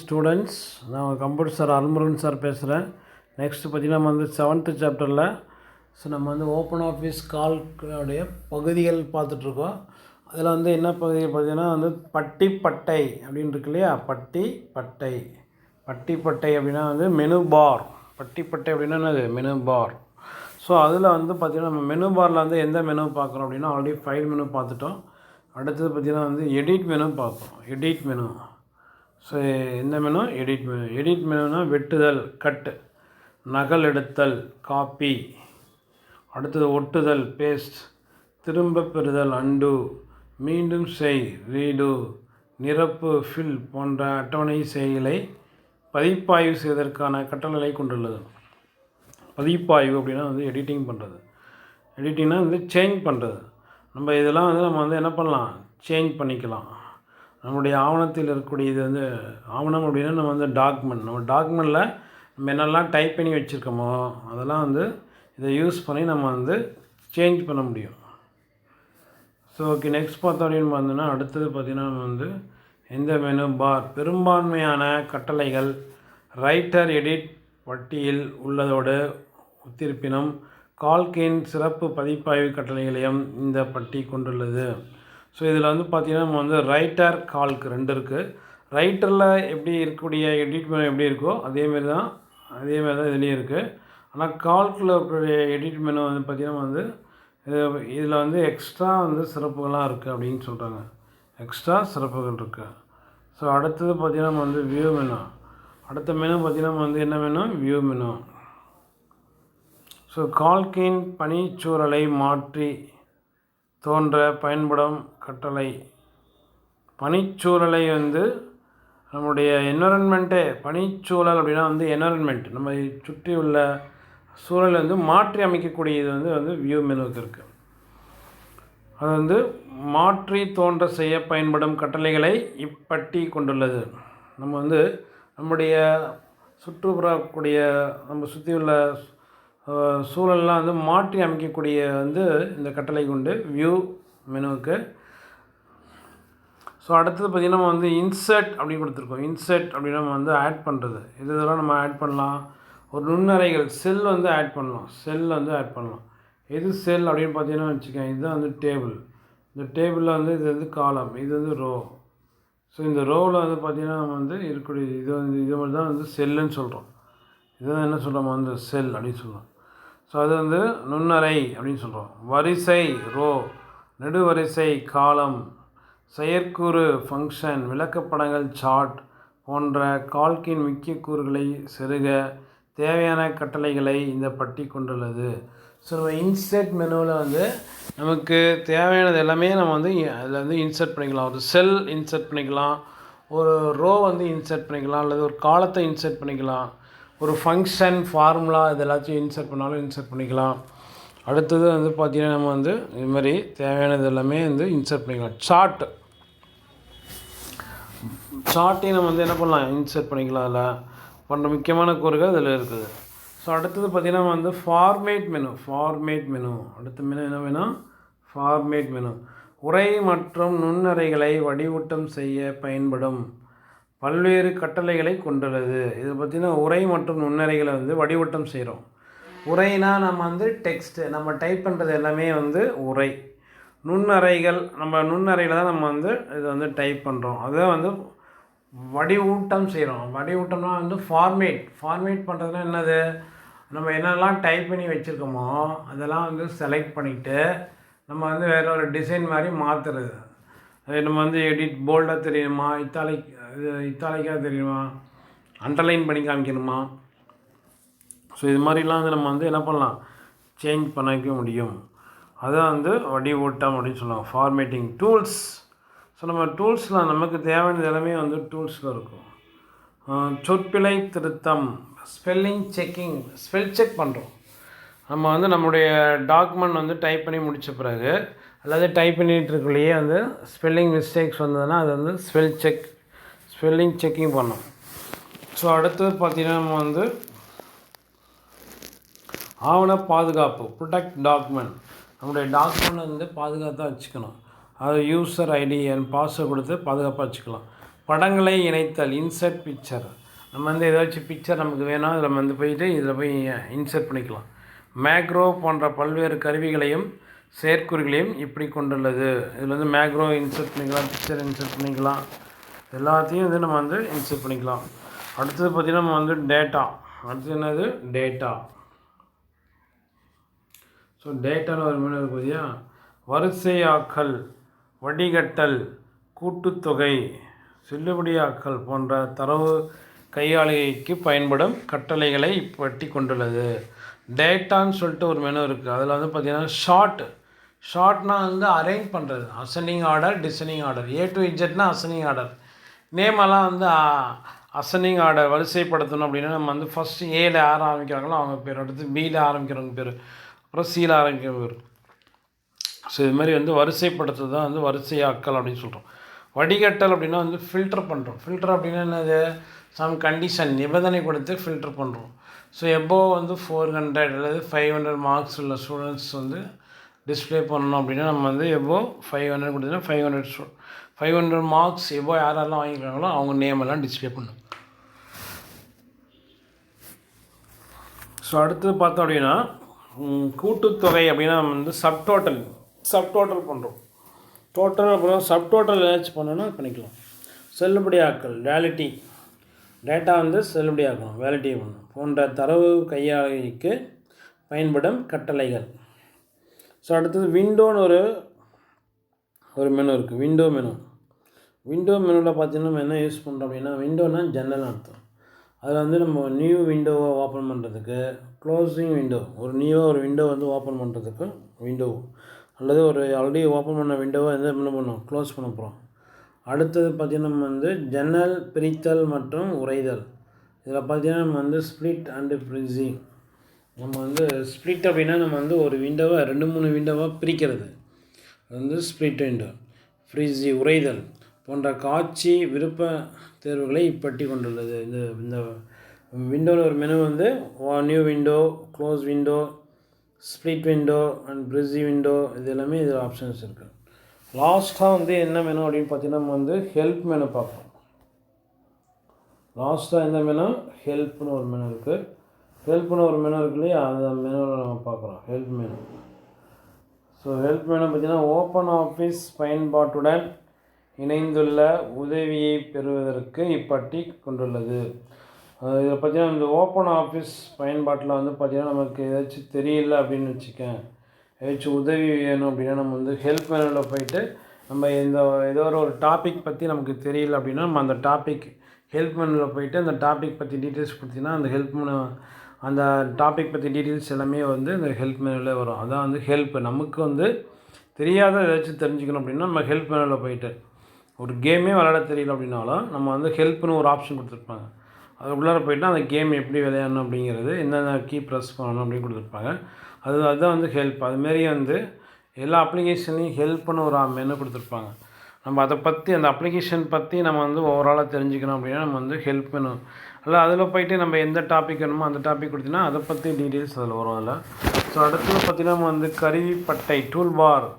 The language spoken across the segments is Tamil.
ஸ்டூடெண்ட்ஸ், நான் கம்ப்யூட்டர் சார் அல்முருகன் சார் பேசுகிறேன். நெக்ஸ்ட்டு பார்த்திங்கன்னா நம்ம வந்து 7th சாப்டரில் நம்ம வந்து ஓப்பன் ஆஃபீஸ் கால்குடைய பகுதிகள் பார்த்துட்ருக்கோம். அதில் வந்து என்ன பகுதிகள் பார்த்திங்கன்னா வந்து பட்டி பட்டை அப்படின்னு இருக்கு இல்லையா, பட்டி பட்டை அப்படின்னா வந்து மெனு பார். பட்டி பட்டை அப்படின்னா என்னது, மெனு பார். ஸோ அதில் வந்து பார்த்திங்கன்னா நம்ம மெனு பாரில் வந்து எந்த மெனு பார்க்குறோம் அப்படின்னா ஆல்ரெடி ஃபைல் மெனு பார்த்துட்டோம். அடுத்தது பார்த்திங்கன்னா வந்து எடிட் மெனு பார்க்குறோம். Edit menu. ஸோ எந்த மெனு, எடிட் மெனு. எடிட் மெனுனா வெட்டுதல், கட்டு, நகல் எடுத்தல், காப்பி, அடுத்தது ஒட்டுதல், பேஸ்ட், திரும்ப பெறுதல், அண்டு, மீண்டும் செய், ரீடு, நிரப்பு, ஃபில் போன்ற அட்டவணை செயலை பதிப்பாய்வு செய்வதற்கான கட்டளைகளை கொண்டுள்ளது. பதிப்பாய்வு அப்படின்னா வந்து எடிட்டிங் பண்ணுறது. எடிட்டிங்னா வந்து சேஞ்ச் பண்ணுறது. நம்ம இதெல்லாம் வந்து நம்ம வந்து என்ன பண்ணலாம், சேஞ்ச் பண்ணிக்கலாம். நம்முடைய ஆவணத்தில் இருக்கக்கூடிய இது வந்து ஆவணம் அப்படின்னா நம்ம வந்து டாக்குமெண்ட். நம்ம டாக்குமெண்ட்டில் நம்ம என்னெல்லாம் டைப் பண்ணி வச்சுருக்கோமோ அதெல்லாம் வந்து இதை யூஸ் பண்ணி நம்ம வந்து சேஞ்ச் பண்ண முடியும். ஸோ ஓகே, நெக்ஸ்ட் பார்த்தோம் அப்படின்னு பார்த்தோன்னா அடுத்தது பார்த்திங்கன்னா நம்ம வந்து எந்த மெனு பார் பெரும்பான்மையான கட்டளைகள் ரைட்டர் எடிட் பட்டியில் உள்ளதோடு ஒத்திருப்பினும் கால்கின் சிறப்பு பதிப்பாய்வு கட்டளைகளையும் இந்த பட்டி கொண்டுள்ளது. ஸோ இதில் வந்து பார்த்திங்கன்னா நம்ம வந்து ரைட்டர், கால்க் ரெண்டு இருக்குது. ரைட்டரில் எப்படி இருக்கக்கூடிய எடிட் மெனு எப்படி இருக்கோ அதேமாரி தான் இதுலேயும் இருக்குது. ஆனால் கால்கில் இருக்கக்கூடிய எடிட் மெனு வந்து பார்த்திங்கன்னா வந்து இதில் வந்து எக்ஸ்ட்ரா வந்து சிறப்புகள்லாம் இருக்குது அப்படின்னு சொல்கிறாங்க. எக்ஸ்ட்ரா சிறப்புகள் இருக்குது. ஸோ அடுத்தது பார்த்திங்கன்னா நம்ம வந்து வியூ மெனு. அடுத்த மெனு பார்த்திங்கன்னா நம்ம வந்து என்ன மெனு, வியூ மெனு. ஸோ கால்கின் பணிச்சூழலை மாற்றி தோன்ற பயன்படும் கட்டளை. பணிச்சூழலை வந்து நம்முடைய என்வரன்மெண்ட்டே, பணிச்சூழல் அப்படின்னா வந்து என்வரன்மெண்ட், நம்ம சுற்றி உள்ள சூழலை வந்து மாற்றி அமைக்கக்கூடியது வந்து வியூ மெனுவுக்கு இருக்குது. அது வந்து மாற்றி தோன்ற செய்ய பயன்படும் கட்டளைகளை இப்பட்டி கொண்டுள்ளது. நம்ம வந்து நம்முடைய சுற்றுப்புறக்கூடிய நம்ம சுற்றி உள்ள சூழல்லாம் வந்து மாற்றி அமைக்கக்கூடிய வந்து இந்த கட்டளை கொண்டு வியூ மெனுவுக்கு. ஸோ அடுத்தது பார்த்திங்கன்னா நம்ம வந்து இன்சர்ட் அப்படின்னு கொடுத்துருக்கோம். இன்சர்ட் அப்படின்னா நம்ம வந்து ஆட் பண்ணுறது. இதெல்லாம் நம்ம ஆட் பண்ணலாம். ஒரு நுண்ணறைகள் செல் வந்து ஆட் பண்ணலாம். செல் வந்து ஆட் பண்ணலாம். எது செல் அப்படின்னு பார்த்தீங்கன்னா வச்சுக்கோங்க, இதுதான் வந்து டேபிள். இந்த டேபிளில் வந்து இது வந்து காலம், இது வந்து ரோ. ஸோ இந்த ரோவில் வந்து பார்த்திங்கன்னா நம்ம வந்து இருக்கக்கூடிய இது மாதிரி தான் வந்து செல்லுன்னு சொல்கிறோம். இதுதான் என்ன சொல்கிறோம், வந்து செல் அப்படின்னு சொல்கிறோம். ஸோ அது வந்து நுண்ணறை அப்படின்னு சொல்கிறோம். வரிசை ரோ, நெடுவரிசை காலம், செயற்கூறு ஃபங்க்ஷன், விளக்கப்படங்கள் சார்ட் போன்ற கால்கின் முக்கிய கூறுகளை செருக தேவையான கட்டளைகளை இந்த பட்டி கொண்டுள்ளது. ஸோ நம்ம இன்சர்ட் மெனுவில் வந்து நமக்கு தேவையானது எல்லாமே நம்ம வந்து அதில் வந்து இன்சர்ட் பண்ணிக்கலாம். ஒரு செல் இன்சர்ட் பண்ணிக்கலாம், ஒரு ரோ வந்து இன்சர்ட் பண்ணிக்கலாம், அல்லது ஒரு காலத்தை இன்சர்ட் பண்ணிக்கலாம், ஒரு ஃபங்க்ஷன், ஃபார்முலா இது எல்லாத்தையும் இன்சர்ட் பண்ணாலும் இன்சர்ட் பண்ணிக்கலாம். அடுத்தது வந்து பார்த்திங்கன்னா நம்ம வந்து இது மாதிரி தேவையானது எல்லாமே வந்து இன்சர்ட் பண்ணிக்கலாம். சார்ட்டையும் நம்ம வந்து என்ன பண்ணலாம், இன்சர்ட் பண்ணிக்கலாம். அதில் பண்ணுற முக்கியமான கூறுகள் இதில் இருக்குது. ஸோ அடுத்தது பார்த்திங்கன்னா நம்ம வந்து ஃபார்மேட் மெனு. அடுத்த மெனு என்ன வேணும், ஃபார்மேட் மெனு. உரை மற்றும் நுண்ணறைகளை வடிவூட்டம் செய்ய பயன்படும் பல்வேறு கட்டளைகளை கொண்டுள்ளது. இது பார்த்திங்கன்னா உரை மற்றும் நுண்ணறைகளை வந்து வடிவூட்டம் செய்கிறோம். உரைனா நம்ம வந்து டெக்ஸ்ட்டு, நம்ம டைப் பண்ணுறது எல்லாமே வந்து உரை. நுண்ணறைகள், நம்ம நுண்ணறையில் தான் நம்ம வந்து இதை வந்து டைப் பண்ணுறோம். அதை வந்து வடிவூட்டம் செய்கிறோம். வடிவூட்டம்னா வந்து ஃபார்மேட் பண்ணுறதுனா என்னது, நம்ம என்னெல்லாம் டைப் பண்ணி வச்சுருக்கோமோ அதெல்லாம் வந்து செலக்ட் பண்ணிவிட்டு நம்ம வந்து வேறு ஒரு டிசைன் மாதிரி மாற்றுறது. நம்ம வந்து எடிட் போல்டாக தெரியணுமா, இத்தாலிக்காக தெரியுமா, அண்டர்லைன் பண்ணி காமிக்கணுமா. ஸோ இது மாதிரிலாம் வந்து நம்ம வந்து என்ன பண்ணலாம், சேஞ்ச் பண்ணிக்க முடியும். அதுதான் வந்து வடிவூட்டம் அப்படின்னு சொல்லுவாங்க, ஃபார்மேட்டிங். டூல்ஸ். ஸோ நம்ம டூல்ஸில் நமக்கு தேவையானது எல்லாமே வந்து டூல்ஸில் இருக்கும். சொற்பிழை திருத்தம், ஸ்பெல் செக் பண்ணுறோம். நம்ம வந்து நம்முடைய டாக்குமெண்ட் வந்து டைப் பண்ணி முடித்த பிறகு அல்லது டைப் பண்ணிகிட்டு இருக்கலையே வந்து ஸ்பெல்லிங் மிஸ்டேக்ஸ் வந்ததுன்னா அது வந்து ஸ்பெல்லிங் செக்கிங் பண்ணோம். ஸோ அடுத்தது பார்த்திங்கன்னா நம்ம வந்து ஆவண பாதுகாப்பு, ப்ரொடெக்ட் டாக்குமெண்ட். நம்முடைய டாக்குமெண்ட் வந்து பாதுகாப்பாக வச்சுக்கணும். அது யூசர் ஐடி அண்ட் பாஸ்வேர்ட் கொடுத்து பாதுகாப்பாக வச்சுக்கலாம். படங்களை இணைத்தல், இன்சர்ட் பிக்சர். நம்ம வந்து ஏதாச்சும் பிக்சர் நமக்கு வேணும், அதில் நம்ம வந்து போயிட்டு இதில் போய் இன்சர்ட் பண்ணிக்கலாம். மேக்ரோ போன்ற பல்வேறு கருவிகளையும் செயற்குறிகளையும் இப்படி கொண்டுள்ளது. இதில் வந்து மேக்ரோ இன்சர்ட் பண்ணிக்கலாம், பிக்சர் இன்சர்ட் பண்ணிக்கலாம், எல்லாத்தையும் வந்து நம்ம வந்து இன்சர்ட் பண்ணிக்கலாம். அடுத்தது பார்த்திங்கன்னா நம்ம வந்து டேட்டா. அடுத்தது என்னது? டேட்டா. ஸோ டேட்டான்னு ஒரு மீன் இருக்கு பார்த்தியா? வரிசையாக்கல், வடிகட்டல், கூட்டுத்தொகை, செல்லுபடியாக்கல் போன்ற தரவு கையாளுகைக்கு பயன்படும் கட்டளைகளை இப்பட்டி கொண்டுள்ளது. டேட்டான்னு சொல்லிட்டு ஒரு மெனு இருக்குது. அதில் வந்து பார்த்திங்கன்னா ஷார்ட்னால் வந்து அரேஞ்ச் பண்ணுறது, ascending order, descending order. A to Z ascending order. நேமெல்லாம் வந்து அசெண்டிங் ஆர்டர் வரிசைப்படுத்தணும் அப்படின்னா நம்ம வந்து ஃபஸ்ட்டு ஏல யார் ஆரம்பிக்கிறாங்களோ அவங்க பேர், அடுத்து பியில் ஆரம்பிக்கிறவங்க பேர், அப்புறம் சியில் ஆரம்பிக்கிற பேர். ஸோ இது மாதிரி வந்து வரிசைப்படுத்துறது தான் வந்து வரிசையாக்கல் அப்படின்னு சொல்கிறோம். வடிகட்டல் அப்படின்னா வந்து ஃபில்டர் பண்ணுறோம். ஃபில்டர் அப்படின்னா என்னது? சம் கண்டிஷன், நிபந்தனை கொடுத்து ஃபில்டர் பண்ணுறோம். ஸோ எபோவ் வந்து 400 அல்லது 500 மார்க்ஸ் உள்ள ஸ்டூடெண்ட்ஸ் வந்து டிஸ்பிளே பண்ணணும் அப்படின்னா நம்ம வந்து எபோவ் 500 கொடுத்தீங்கன்னா 500 மார்க்ஸ் எபோவ் யாரெல்லாம் வாங்கிக்கிறாங்களோ அவங்க நேம் எல்லாம் டிஸ்பிளே பண்ணணும். ஸோ அடுத்தது பார்த்தோம் அப்படின்னா கூட்டுத்தொகை அப்படின்னா நம்ம வந்து சப்டோட்டல் பண்ணுறோம். டோட்டல் அப்புறம் சப்டோட்டல் ஏதாச்சும் பண்ணோன்னா பண்ணிக்கலாம். செல்லுபடியாக்கல், வேலிட்டி, டேட்டா வந்து செல்லுபடியாக்கணும், வேலிட்டி பண்ணணும் போன்ற தரவு கையாளுகைக்கு பயன்படும் கட்டளைகள். ஸோ அடுத்தது விண்டோன்னு ஒரு மெனு இருக்குது. விண்டோ மெனுவில் பார்த்தீங்கன்னா நம்ம என்ன யூஸ் பண்ணுறோம் அப்படின்னா, விண்டோனா ஜன்னல் அர்த்தம். அதில் வந்து நம்ம நியூ விண்டோவை ஓப்பன் பண்ணுறதுக்கு, க்ளோசிங் விண்டோ, ஒரு விண்டோ வந்து ஓப்பன் பண்ணுறதுக்கு விண்டோ, அல்லது ஒரு ஆல்ரெடி ஓப்பன் பண்ண விண்டோவை என்ன பண்ணோம், க்ளோஸ் பண்ண போகிறோம். அடுத்தது பார்த்திங்கன்னா நம்ம வந்து ஜன்னல் பிரித்தல் மற்றும் உறைதல். இதில் பார்த்திங்கன்னா நம்ம வந்து ஸ்ப்ளிட் அண்டு ஃப்ரீசிங். நம்ம வந்து ஸ்ப்ளிட் அப்படின்னா நம்ம வந்து ஒரு விண்டோவை 2-3 விண்டோவாக பிரிக்கிறது, அது வந்து ஸ்ப்ளிட் விண்டோ. ஃப்ரீஸி, உறைதல் போன்ற காட்சி விருப்ப தேர்வுகளை இப்பட்டி கொண்டுள்ளது. இந்த விண்டோவில் ஒரு மெனு வந்து new window, close window, split window and frizzy window, இது எல்லாமே இதில் ஆப்ஷன்ஸ் இருக்குது. லாஸ்ட்டாக வந்து என்ன மெனு அப்படின்னு பார்த்தீங்கன்னா நம்ம வந்து ஹெல்ப் மெனு பார்ப்போம். லாஸ்ட்டாக எந்த மெனு? ஹெல்ப்னு ஒரு மெனு இருக்குது. ஹெல்ப்னு ஒரு மெனு இருக்கு இல்லையா, அந்த மெனுவில் நம்ம பார்க்குறோம் help menu. So help menu பார்த்திங்கன்னா ஓப்பன் ஆஃபீஸ் பயன்பாட்டுடன் இணைந்துள்ள உதவியை பெறுவதற்கு இப்பட்டி கொண்டுள்ளது. இதை பார்த்திங்கன்னா இந்த ஓப்பன் ஆஃபீஸ் பயன்பாட்டில் வந்து பார்த்திங்கன்னா நமக்கு ஏதாச்சும் தெரியல அப்படின்னு வச்சுக்கேன், ஏதாச்சும் உதவி வேணும் அப்படின்னா நம்ம வந்து ஹெல்ப் மெனுவில் போயிட்டு நம்ம ஏதோ ஒரு டாபிக் பற்றி நமக்கு தெரியல அப்படின்னா நம்ம அந்த டாபிக் ஹெல்ப் மெனுவில் போயிட்டு அந்த டாபிக் பற்றி டீட்டெயில்ஸ் கொடுத்திங்கன்னா அந்த ஹெல்ப் மெனு, அந்த டாபிக் பற்றி டீட்டெயில்ஸ் எல்லாமே வந்து இந்த ஹெல்ப் மெனுவில் வரும். அதான் வந்து ஹெல்ப். நமக்கு வந்து தெரியாத ஏதாச்சும் தெரிஞ்சுக்கணும் அப்படின்னா நம்ம ஹெல்ப் மெனுவில் போயிட்டு, ஒரு கேமே விளையாட தெரியல அப்படின்னாலும் நம்ம வந்து ஹெல்ப்னு ஒரு ஆப்ஷன் கொடுத்துருப்பாங்க. அது உள்ளார போய்ட்டு அந்த கேம் எப்படி விளையாடணும் அப்படிங்கிறது, என்னென்ன கீ ப்ரெஸ் பண்ணணும் அப்படின்னு கொடுத்துருப்பாங்க. அதுதான் வந்து ஹெல்ப். அதுமாரி வந்து எல்லா அப்ளிகேஷன்லையும் ஹெல்ப்னு ஒரு மெனு கொடுத்துருப்பாங்க. நம்ம அதை பற்றி, அந்த அப்ளிகேஷன் பற்றி நம்ம வந்து ஓவராலாக தெரிஞ்சுக்கணும் அப்படின்னா நம்ம வந்து ஹெல்ப் மெனு, இல்லை அதில் போய்ட்டு நம்ம எந்த டாபிக் வேணுமோ அந்த டாபிக் கொடுத்திங்கன்னா அதை பற்றி டீட்டெயில்ஸ் அதில் வரும் அதில். ஸோ அடுத்தது பார்த்திங்கன்னா நம்ம வந்து கருவிப்பட்டை, டூல் பார்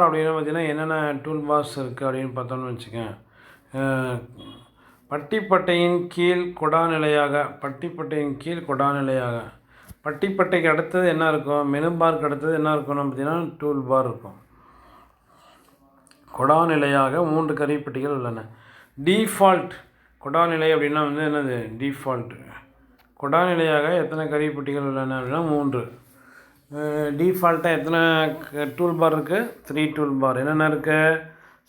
அப்படின்னா பார்த்திங்கன்னா என்னென்ன டூல் பார்ஸ் இருக்குது அப்படின்னு பார்த்தோம்னு வச்சுக்கேன். பட்டிப்பட்டையின் கீழ் கொடாநிலையாக, பட்டிப்பட்டைக்கு அடுத்தது என்ன இருக்கும்? மெனு பார்க்கு அடுத்தது என்ன இருக்கும்னு பார்த்தீங்கன்னா டூல் பார் இருக்கும். கொடாநிலையாக 3 கருவிப்பட்டிகள் உள்ளன. டிஃபால்ட் கொடாநிலை அப்படின்னா வந்து என்னது? டிஃபால்ட் கொடாநிலையாக எத்தனை கருவிப்பட்டிகள் உள்ளன அப்படின்னா 3. டிஃபால்ட்டாக எத்தனை டூல் பார் இருக்குது? 3 டூல் பார். என்னென்ன இருக்குது?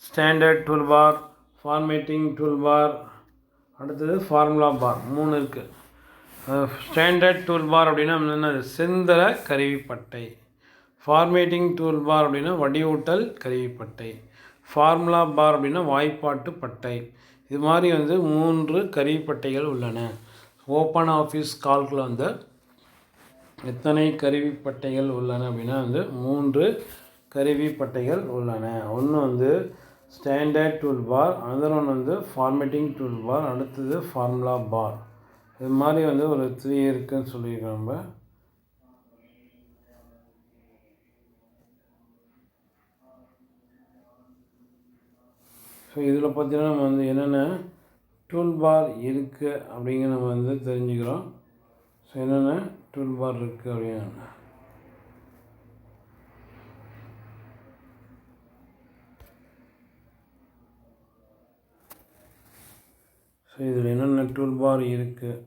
Standard tool bar, formatting tool bar, அடுத்தது ஃபார்முலா பார், 3 இருக்குது. ஸ்டாண்டர்ட் டூல் பார் அப்படின்னா என்னது? செந்தர கருவிப்பட்டை. ஃபார்மேட்டிங் டூல் பார் அப்படின்னா வடிவூட்டல் கருவிப்பட்டை. ஃபார்முலா பார் அப்படின்னா வாய்ப்பாட்டு பட்டை. இது மாதிரி வந்து 3 கருவிப்பட்டைகள் உள்ளன. ஓப்பன் ஆஃபீஸ் கால்கில் வந்து எத்தனை கருவிப்பட்டைகள் உள்ளன அப்படின்னா வந்து 3 கருவிப்பட்டைகள் உள்ளன. ஒன்று வந்து ஸ்டாண்டர்ட் டூல் பார், அதர் ஒன்று வந்து ஃபார்மேட்டிங் டூல் பார், அடுத்தது ஃபார்முலா பார். இது மாதிரி வந்து ஒரு 3 இருக்குதுன்னு சொல்லியிருக்கோம் நம்ம. ஸோ இதில் பார்த்தீங்கன்னா நம்ம வந்து என்னென்ன டூல் பார் இருக்குது அப்படிங்கிற நம்ம வந்து தெரிஞ்சுக்கிறோம். ஸோ என்னென்ன டூல் பார் இருக்குது அப்படின்னு. ஸோ இதில் என்னென்ன டூல் பார் இருக்குது